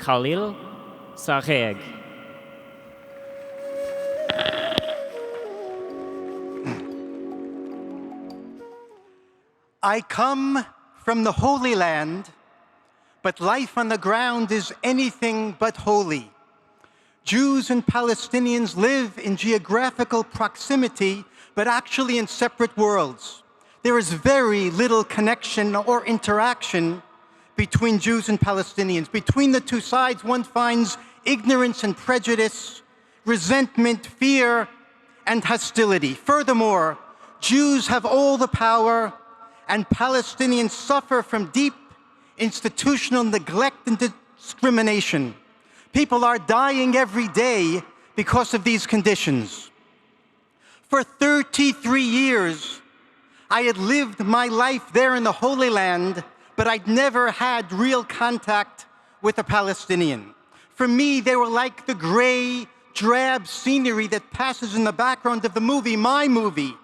Khalil Sayegh. I come from the Holy Land, but life on the ground is anything but holy. Jews and Palestinians live in geographical proximity, but actually in separate worlds. There is very little connection or interaction between Jews and Palestinians. Between the two sides, one finds ignorance and prejudice, resentment, fear, and hostility. Furthermore, Jews have all the power, and Palestinians suffer from deep institutional neglect and discrimination. People are dying every day because of these conditions. For 33 years, I had lived my life there in the Holy Land, but I'd never had real contact with a Palestinian. For me, they were like the gray, drab scenery that passes in the background of the movie, my movie,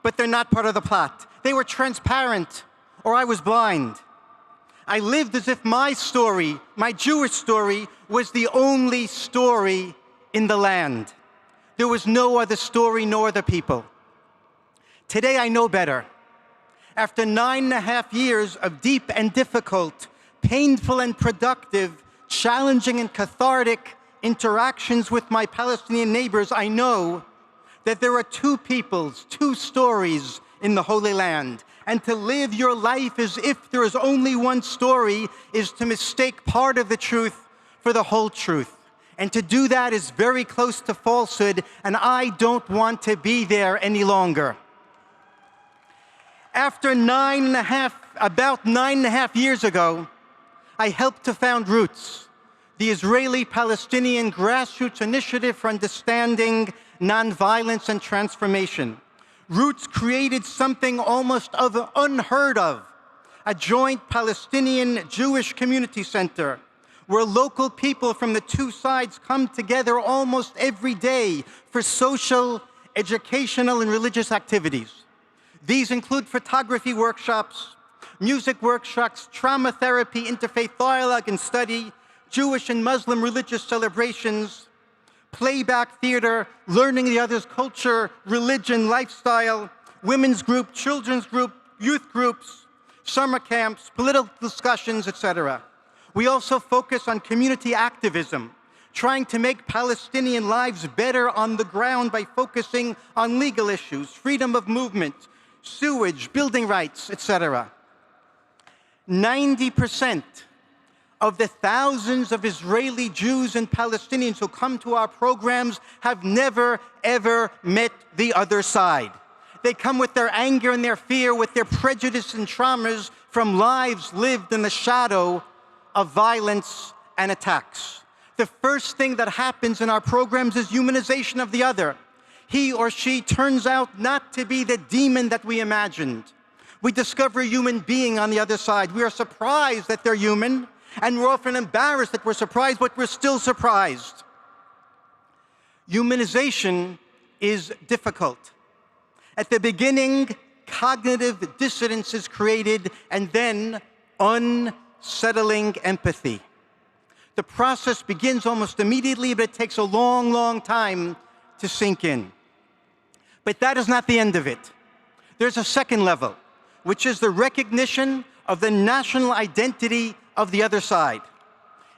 but they're not part of the plot. They were transparent, or I was blind. I lived as if my story, my Jewish story, was the only story in the land. There was no other story, no other people. Today I know better. After 9.5 years of deep and difficult, painful and productive, challenging and cathartic interactions with my Palestinian neighbors, I know that there are two peoples, two stories in the Holy Land. And to live your life as if there is only one story is to mistake part of the truth for the whole truth. And to do that is very close to falsehood, and I don't want to be there any longer. After about 9.5 years ago, I helped to found Roots, the Israeli-Palestinian grassroots initiative for understanding nonviolence and transformation. Roots created something almost unheard of, a joint Palestinian-Jewish community center, where local people from the two sides come together almost every day for social, educational, and religious activities. These include photography workshops, music workshops, trauma therapy, interfaith dialogue and study, Jewish and Muslim religious celebrations, playback theater, learning the other's culture, religion, lifestyle, women's group, children's group, youth groups, summer camps, political discussions, etc. We also focus on community activism, trying to make Palestinian lives better on the ground by focusing on legal issues, freedom of movement, sewage, building rights, etc. 90% of the thousands of Israeli Jews and Palestinians who come to our programs have never, ever met the other side. They come with their anger and their fear, with their prejudice and traumas from lives lived in the shadow of violence and attacks. The first thing that happens in our programs is humanization of the other. He or she turns out not to be the demon that we imagined. We discover a human being on the other side. We are surprised that they're human, and we're often embarrassed that we're surprised, but we're still surprised. Humanization is difficult. At the beginning, cognitive dissonance is created, and then unsettling empathy. The process begins almost immediately, but it takes a long, long time to sink in. But that is not the end of it. There's a second level, which is the recognition of the national identity of the other side.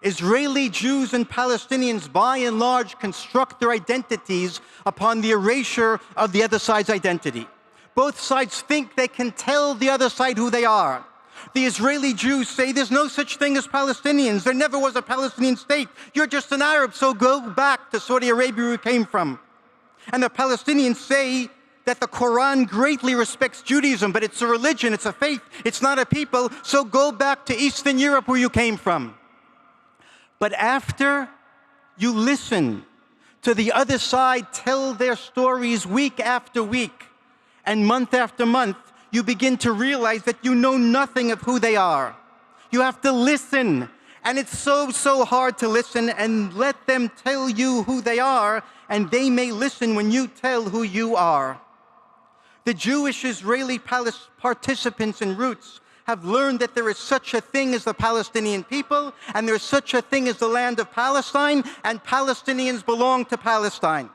Israeli Jews and Palestinians, by and large, construct their identities upon the erasure of the other side's identity. Both sides think they can tell the other side who they are. The Israeli Jews say there's no such thing as Palestinians. There never was a Palestinian state. You're just an Arab, so go back to Saudi Arabia where you came from. And the Palestinians say that the Quran greatly respects Judaism, but it's a religion, it's a faith, it's not a people, so go back to Eastern Europe where you came from. But after you listen to the other side tell their stories week after week and month after month, you begin to realize that you know nothing of who they are. You have to listen, and it's so hard to listen and let them tell you who they are, and they may listen when you tell who you are. The Jewish Israeli participants in Roots have learned that there is such a thing as the Palestinian people, and there is such a thing as the land of Palestine, and Palestinians belong to Palestine.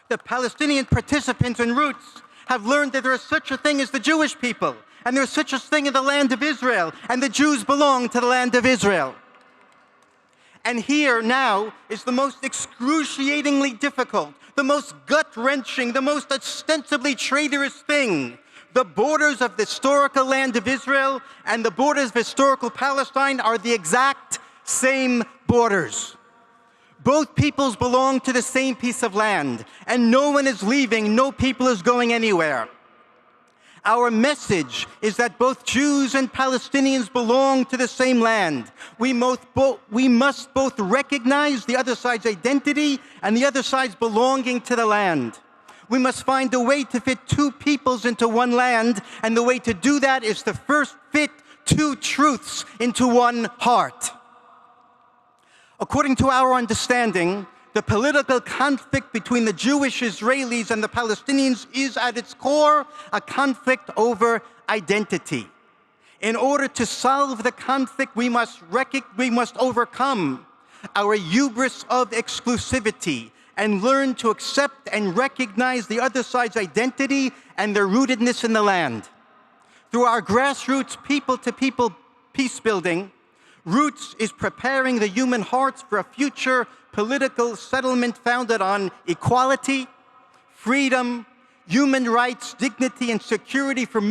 The Palestinian participants and roots have learned that there is such a thing as the Jewish people, and there is such a thing in the land of Israel, and the Jews belong to the land of Israel. And here now is the most excruciatingly difficult, the most gut-wrenching, the most ostensibly traitorous thing. The borders of the historical land of Israel and the borders of historical Palestine are the exact same borders. Both peoples belong to the same piece of land, and no one is leaving, no people is going anywhere. Our message is that both Jews and Palestinians belong to the same land. We must both recognize the other side's identity and the other side's belonging to the land. We must find a way to fit two peoples into one land, and the way to do that is to first fit two truths into one heart. According to our understanding, the political conflict between the Jewish Israelis and the Palestinians is at its core a conflict over identity. In order to solve the conflict, we must overcome our hubris of exclusivity and learn to accept and recognize the other side's identity and their rootedness in the land. Through our grassroots people-to-people peace building, Roots is preparing the human hearts for a future political settlement founded on equality, freedom, human rights, dignity, and security for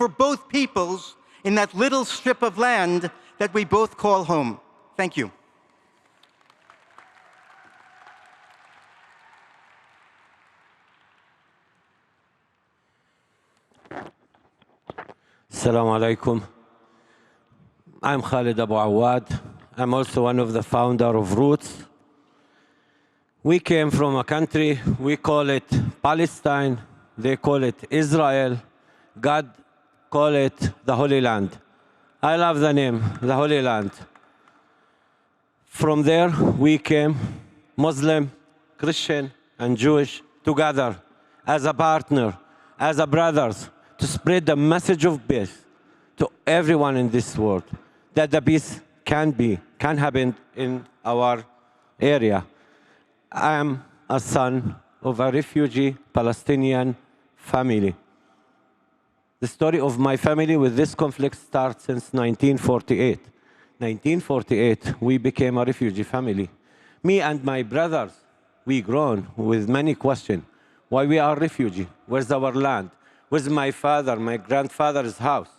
both peoples in that little strip of land that we both call home. Thank you. Assalamu alaikum. I'm Khaled Abu Awwad. I'm also one of the founders of Roots. We came from a country, we call it Palestine, they call it Israel, God call it the Holy Land. I love the name, the Holy Land. From there, we came, Muslim, Christian, and Jewish, together as a partner, as a brothers, to spread the message of peace to everyone in this world, that the peace can happen in our area. I am a son of a refugee Palestinian family. The story of my family with this conflict starts since 1948. 1948, we became a refugee family. Me and my brothers, we grown with many questions. Why we are refugee? Where's our land? Where's my father, my grandfather's house?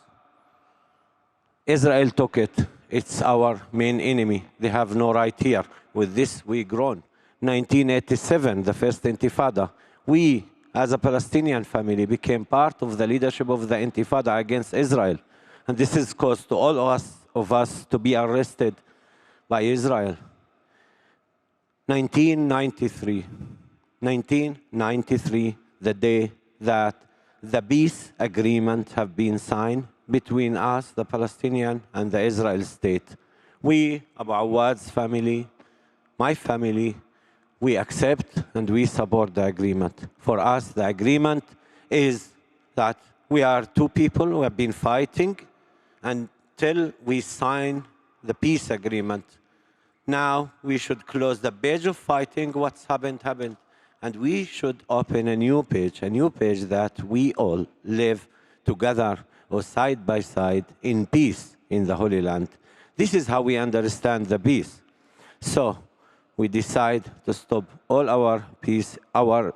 Israel took it. It's our main enemy. They have no right here. With this, we grown. 1987, the first Intifada. We, as a Palestinian family, became part of the leadership of the Intifada against Israel. And this is caused to all of us to be arrested by Israel. 1993, the day that the peace agreement have been signed between us, the Palestinian, and the Israel state. We, Abu Awwad's family, my family, we accept and we support the agreement. For us, the agreement is that we are two people who have been fighting until we sign the peace agreement. Now we should close the page of fighting. What's happened, happened. And we should open a new page that we all live together or side by side in peace in the Holy Land. This is how we understand the peace. So we decide to stop all our peace, our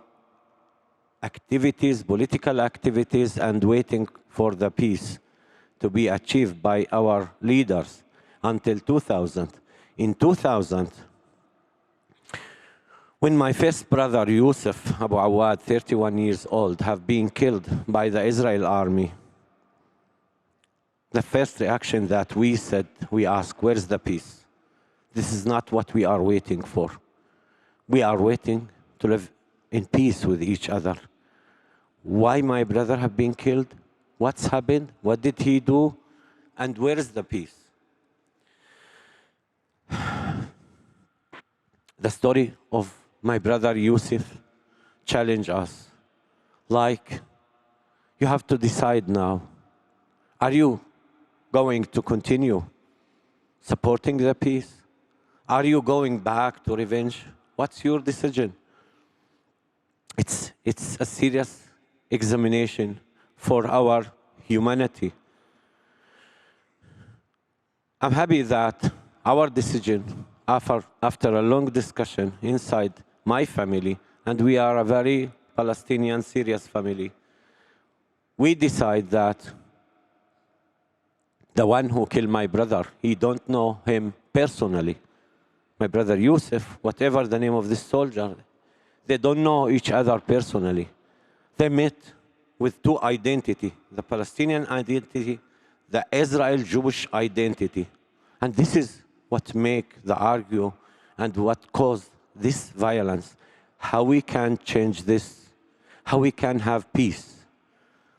activities, political activities, and waiting for the peace to be achieved by our leaders until 2000. In 2000, when my first brother, Yusuf Abu Awwad, 31 years old, have been killed by the Israel army, the first reaction that we said, we asked, where's the peace? This is not what we are waiting for. We are waiting to live in peace with each other. Why my brother have been killed? What's happened? What did he do? And where is the peace? The story of my brother Yusuf challenged us. Like, you have to decide now. Are you going to continue supporting the peace? Are you going back to revenge? What's your decision? It's a serious examination for our humanity. I'm happy that our decision, after a long discussion inside my family, and we are a very Palestinian serious family, we decide that the one who killed my brother, he don't know him personally. My brother Yusuf, whatever the name of this soldier, they don't know each other personally. They met with two identities, the Palestinian identity, the Israel Jewish identity. And this is what makes the argue and what caused this violence. How we can change this, how we can have peace.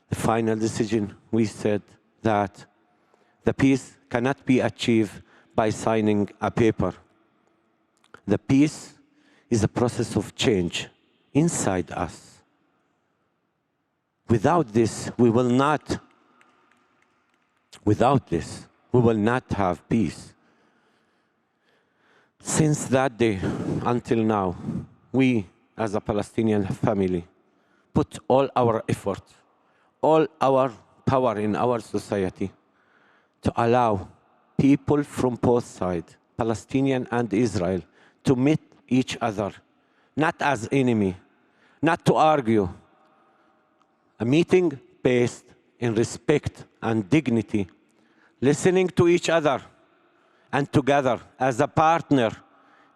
The final decision, we said that the peace cannot be achieved by signing a paper. The peace is a process of change inside us. Without this, we will not have peace. Since that day until now, we as a Palestinian family put all our effort, all our power in our society to allow people from both sides, Palestinian and Israel, to meet each other, not as enemy, not to argue. A meeting based in respect and dignity, listening to each other, and together as a partner,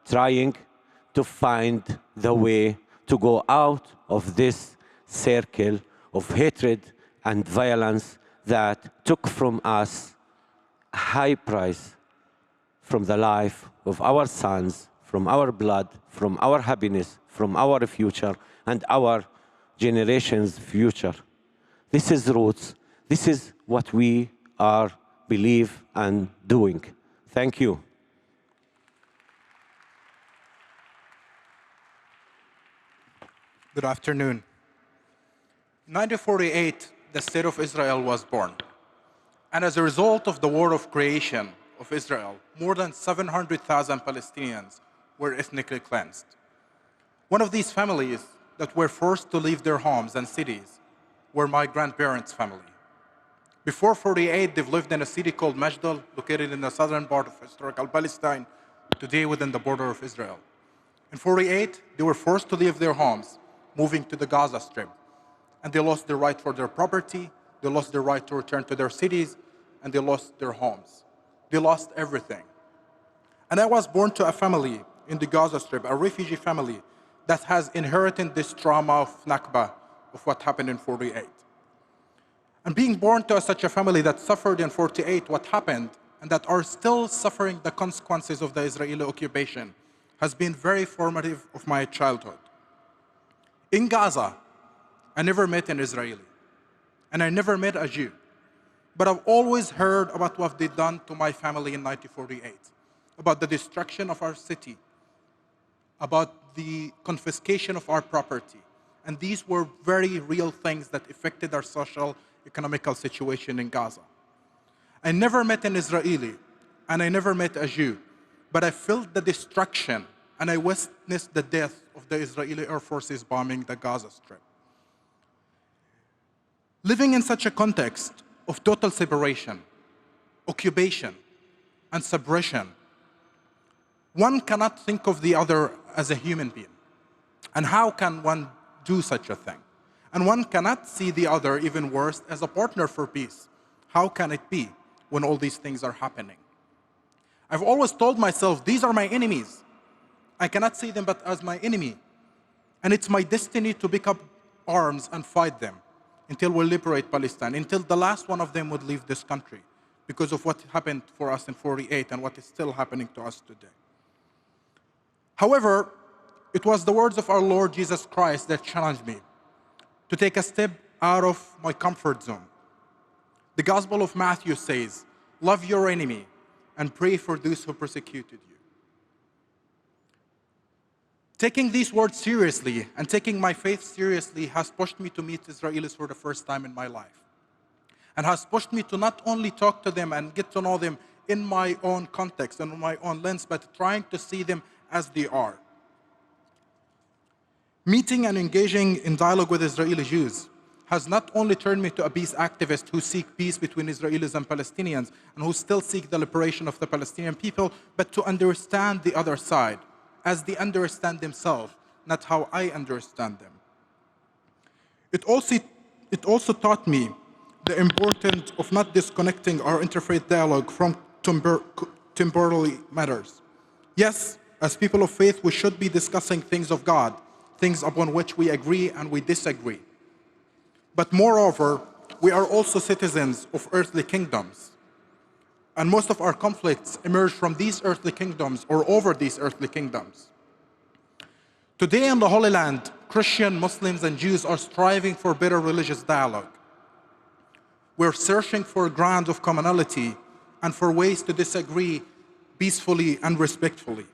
trying to find the way to go out of this circle of hatred and violence that took from us a high price from the life of our sons, from our blood, from our happiness, from our future, and our generation's future. This is roots. This is what we are believe and doing. Thank you. Good afternoon. In 1948, the State of Israel was born. And as a result of the war of creation of Israel, more than 700,000 Palestinians were ethnically cleansed. One of these families that were forced to leave their homes and cities were my grandparents' family. Before 48, they've lived in a city called Mashdal, located in the southern part of historical Palestine, today within the border of Israel. In 48, they were forced to leave their homes, moving to the Gaza Strip. And they lost their right for their property, they lost their right to return to their cities, and they lost their homes. They lost everything. And I was born to a family in the Gaza Strip, a refugee family that has inherited this trauma of Nakba, of what happened in 48. And being born to such a family that suffered in 48 what happened, and that are still suffering the consequences of the Israeli occupation, has been very formative of my childhood. In Gaza, I never met an Israeli, and I never met a Jew. But I've always heard about what they done to my family in 1948, about the destruction of our city, about the confiscation of our property. And these were very real things that affected our social, economical situation in Gaza. I never met an Israeli, and I never met a Jew, but I felt the destruction, and I witnessed the death of the Israeli Air Forces bombing the Gaza Strip. Living in such a context of total separation, occupation, and suppression, one cannot think of the other as a human being. And how can one do such a thing? And one cannot see the other, even worse, as a partner for peace. How can it be when all these things are happening? I've always told myself, these are my enemies. I cannot see them but as my enemy. And it's my destiny to pick up arms and fight them until we liberate Palestine, until the last one of them would leave this country because of what happened for us in 48 and what is still happening to us today. However, it was the words of our Lord Jesus Christ that challenged me to take a step out of my comfort zone. The Gospel of Matthew says, love your enemy and pray for those who persecuted you. Taking these words seriously and taking my faith seriously has pushed me to meet Israelis for the first time in my life. and has pushed me to not only talk to them and get to know them in my own context and in my own lens, but trying to see them as they are. Meeting and engaging in dialogue with Israeli Jews has not only turned me to a peace activist who seek peace between Israelis and Palestinians and who still seek the liberation of the Palestinian people, but to understand the other side as they understand themselves, not how I understand them. It also taught me the importance of not disconnecting our interfaith dialogue from temporary matters. Yes, as people of faith, we should be discussing things of God, things upon which we agree and we disagree. But moreover, we are also citizens of earthly kingdoms. And most of our conflicts emerge from these earthly kingdoms or over these earthly kingdoms. Today in the Holy Land, Christian, Muslims, and Jews are striving for better religious dialogue. We're searching for grounds of commonality and for ways to disagree peacefully and respectfully.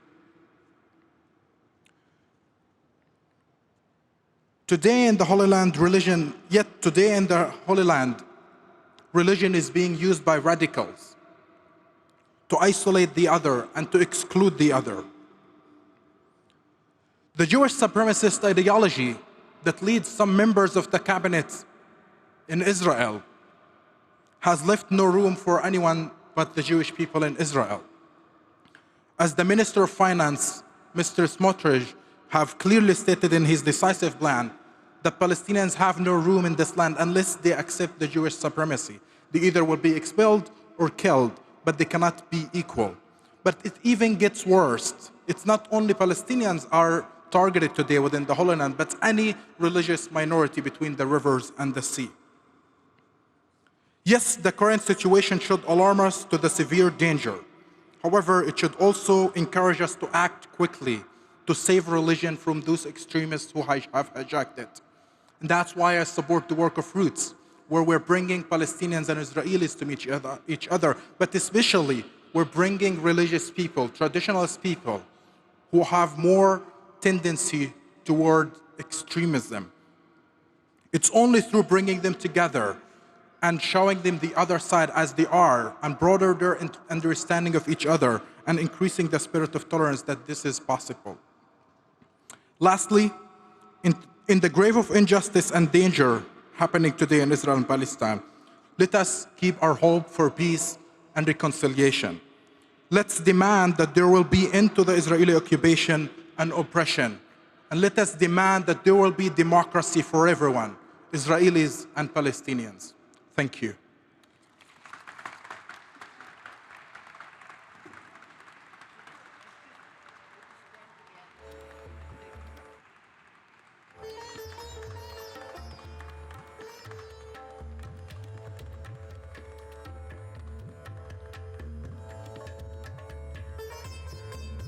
Today in the Holy Land, religion is being used by radicals to isolate the other and to exclude the other. The Jewish supremacist ideology that leads some members of the cabinet in Israel has left no room for anyone but the Jewish people in Israel. As the Minister of Finance, Mr. Smotrich, have clearly stated in his decisive plan that Palestinians have no room in this land unless they accept the Jewish supremacy. They either will be expelled or killed, but they cannot be equal. But it even gets worse. It's not only Palestinians are targeted today within the Holy Land, but any religious minority between the rivers and the sea. Yes, the current situation should alarm us to the severe danger. However, it should also encourage us to act quickly to save religion from those extremists who have hijacked it. And that's why I support the work of Roots, where we're bringing Palestinians and Israelis to each other, but especially we're bringing religious people, traditionalist people, who have more tendency toward extremism. It's only through bringing them together and showing them the other side as they are and broader their understanding of each other and increasing the spirit of tolerance that this is possible. Lastly, in the grave of injustice and danger happening today in Israel and Palestine, let us keep our hope for peace and reconciliation. Let's demand that there will be end to the Israeli occupation and oppression. And let us demand that there will be democracy for everyone, Israelis and Palestinians. Thank you.